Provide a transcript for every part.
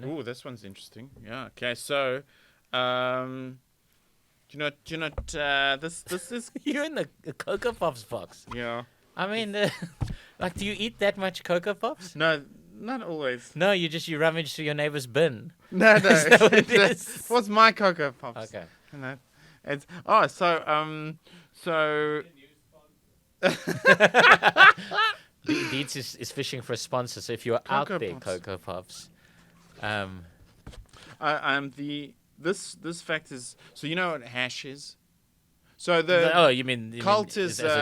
Ooh, this one's interesting. Yeah. Okay. So, do you know this is You're in the Coco-pops box. yeah. I mean, like, do you eat that much Coco-pops? No, not always. No, you rummage through your neighbor's bin. No, no. Is that what it is? What's my Coco-pops? Okay. You know, it's so Deeds is fishing for a sponsor, so if you're out there, Coco-pops. Coco-pops, um, this fact is so you know what hash is. So you mean cult is is as a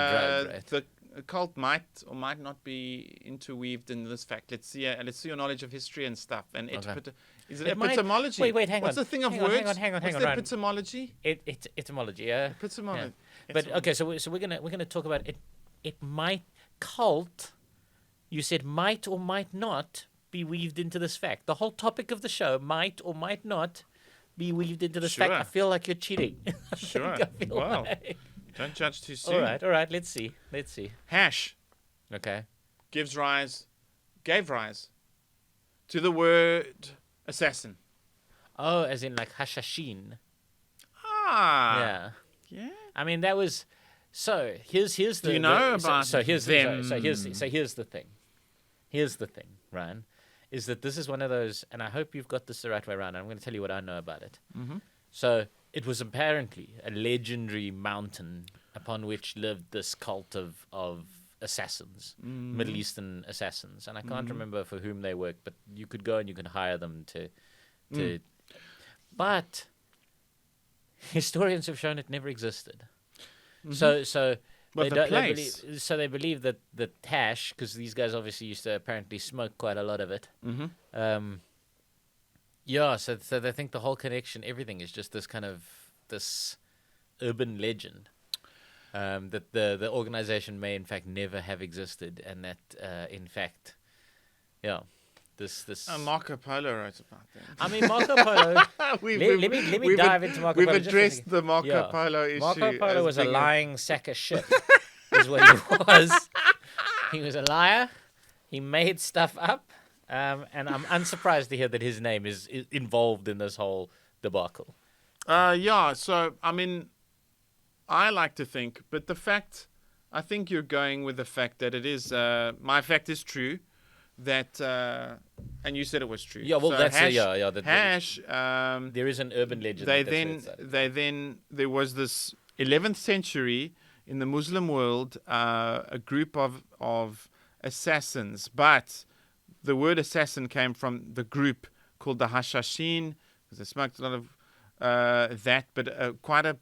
drug, right? the cult might or might not be interweaved in this fact. Let's see your knowledge of history and stuff. And Okay. is it It might- epistemology? wait, hang What's on. the thing of Hang on, words? hang on, What's the Ryan. epistemology? It's etymology, yeah. Epistemology. But okay, so we're gonna talk about it. It might cult. You said might or might not be weaved into this fact. The whole topic of the show might or might not be weaved into this fact. Sure. I feel like you're cheating. Sure. I feel Wow. like- Don't judge too soon. All right. Let's see. Hash Okay. gave rise to the word assassin. Oh, as in like hashashin. Ah. Yeah. Yeah. I mean, that was. So here's the. Do you know the, about so here's them? The, so here's the thing. Here's the thing, Ryan, is that this is one of those, and I hope you've got this the right way around. I'm going to tell you what I know about it. Mm-hmm. So it was apparently a legendary mountain upon which lived this cult of assassins, Middle Eastern assassins, and I can't remember for whom they worked, but you could go and you could hire them to. But historians have shown it never existed. So But the place. they believe that the hash, because these guys obviously used to apparently smoke quite a lot of it. Mm-hmm. Yeah, so they think the whole connection, everything is just this kind of this urban legend. That the organization may in fact never have existed, and that in fact, yeah, this. Marco Polo wrote about that. I mean, Marco Polo. let me dive into Marco Polo. We've addressed the Marco Polo issue. Marco Polo as was a being lying sack of shit, is what he was. He was a liar. He made stuff up, and I'm unsurprised to hear that his name is involved in this whole debacle. Yeah. So I mean, I like to think, but I think you're going with the fact that it is. My fact is true. That and you said it was true. Yeah, well, so that's hash, hash. hash. There is an urban legend. There was this 11th century in the Muslim world a group of assassins, but the word assassin came from the group called the Hashashin because they smoked a lot of that, but quite a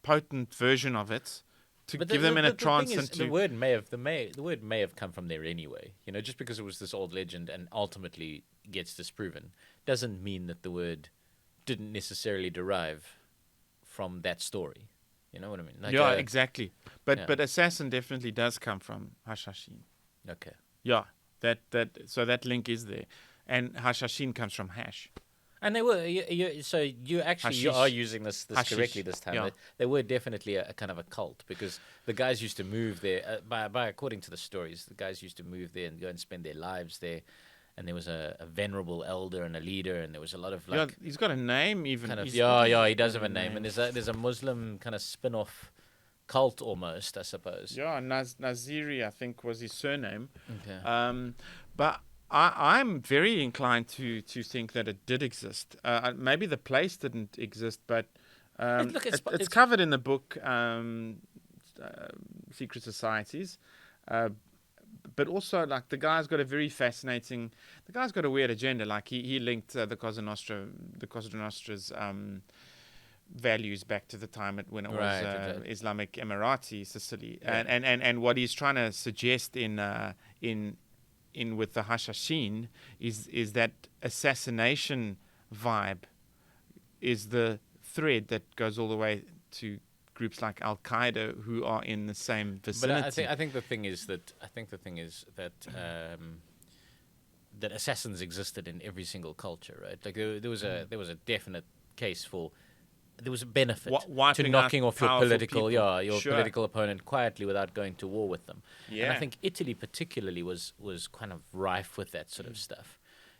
potent version of it. To give them in a trance and to the word may have come from there anyway. You know, just because it was this old legend and ultimately gets disproven doesn't mean that the word didn't necessarily derive from that story. You know what I mean? Like exactly. But assassin definitely does come from Hashashin. Okay. Yeah, so that link is there, and Hashashin comes from hash. And they were so you are using this correctly this time. Yeah. They were definitely a kind of a cult because the guys used to move there. By according to the stories, the guys used to move there and go and spend their lives there. And there was a venerable elder and a leader, and there was a lot of like. He's got a name even. Kind of, he does have a name, and there's a Muslim kind of spin-off cult almost, I suppose. Yeah, Naziri, I think, was his surname. Okay. But I'm very inclined to think that it did exist. Maybe the place didn't exist, but it's covered in the book Secret Societies. But also, like, the guy's got a weird agenda. Like, he linked the Cosa Nostra's values back to the time when it was Islamic Emirati Sicily. Yeah. And what he's trying to suggest in with the Hashashin is that assassination vibe is the thread that goes all the way to groups like Al Qaeda who are in the same vicinity. But I think the thing is that that assassins existed in every single culture, right? Like there was a definite case for. There was a benefit to knocking off your political opponent quietly without going to war with them. Yeah. And I think Italy particularly was kind of rife with that sort of stuff.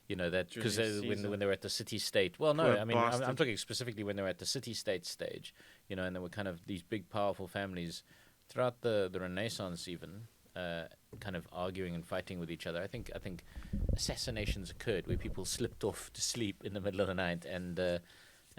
that because Julius Caesar. when they were at the city-state. Well, no, Poor I mean, I'm bastard. talking specifically when they were at the city-state stage, and there were kind of these big, powerful families throughout the Renaissance, even kind of arguing and fighting with each other. I think assassinations occurred where people slipped off to sleep in the middle of the night and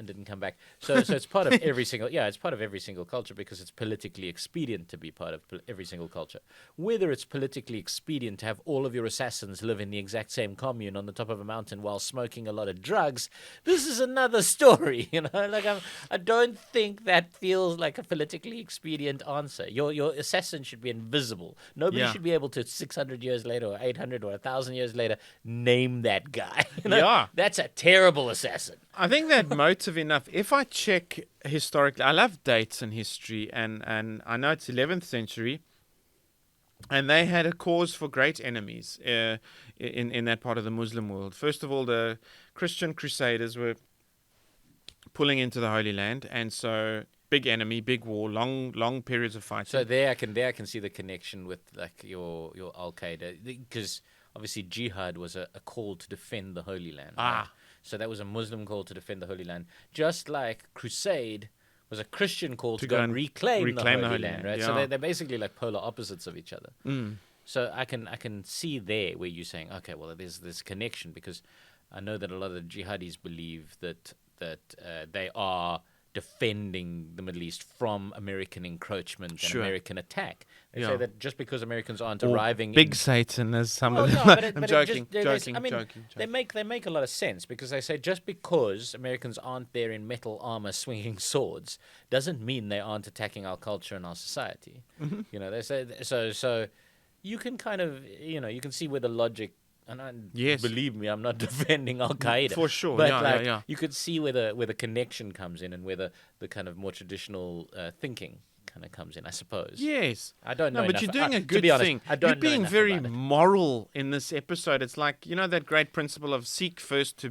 didn't come back. So it's part of every single it's part of every single culture because it's politically expedient to be part of every single culture. Whether it's politically expedient to have all of your assassins live in the exact same commune on the top of a mountain while smoking a lot of drugs, this is another story. Like I don't think that feels like a politically expedient answer. Your assassin should be invisible. Nobody Yeah. should be able to 600 years later or 800 or 1,000 years later name that guy. Yeah. That's a terrible assassin. I think that motive enough. If I check historically, I love dates in history, and I know it's 11th century, and they had a cause for great enemies in that part of the Muslim world. First of all, the Christian Crusaders were pulling into the Holy Land, and so big enemy, big war, long periods of fighting. So there I can see the connection with like your Al Qaeda, because obviously jihad was a call to defend the Holy Land. Right? So that was a Muslim call to defend the Holy Land, just like crusade was a Christian call to go and reclaim the Holy Land, right? Yeah. So they're basically like polar opposites of each other. So I can see there where you're saying, okay, well, there's this connection, because I know that a lot of the jihadis believe that they are defending the Middle East from American encroachment and American attack. They say that just because Americans aren't arriving, big Satan, as some of them. I'm joking. They make a lot of sense, because they say just because Americans aren't there in metal armor swinging swords doesn't mean they aren't attacking our culture and our society. They say so. You can kind of you can see where the logic. And believe me, I'm not defending Al Qaeda for sure. But you could see where the connection comes in, and where the kind of more traditional thinking kind of comes in, I suppose. Yes, I don't know. No, but enough. you're doing a good thing. You're being very moral in this episode. It's like that great principle of seek first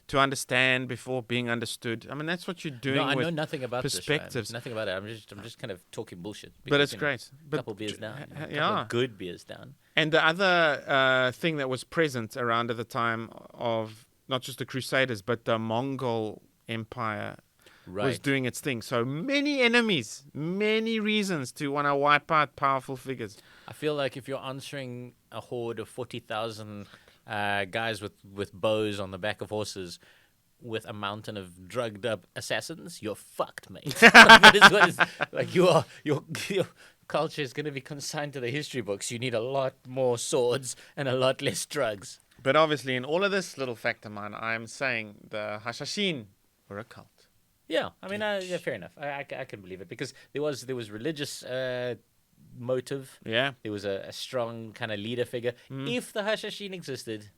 to understand before being understood. I mean, that's what you're doing. No, I with know nothing about perspectives. This, nothing about it. I'm just kind of talking bullshit. But it's great. A couple beers down. A couple of good beers down. And the other thing that was present around at the time of not just the Crusaders, but the Mongol Empire was doing its thing. So many enemies, many reasons to want to wipe out powerful figures. I feel like if you're answering a horde of 40,000 guys with bows on the back of horses with a mountain of drugged up assassins, you're fucked, mate. That is what is like your culture is going to be consigned to the history books. You need a lot more swords and a lot less drugs. But obviously, in all of this little fact of mine, I'm saying the Hashashin were a cult. Yeah, I mean, fair enough. I can believe it, because there was religious motive. Yeah, there was a strong kind of leader figure. If the Hashashin existed,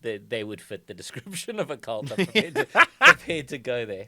they would fit the description of a cult. I'm prepared to go there.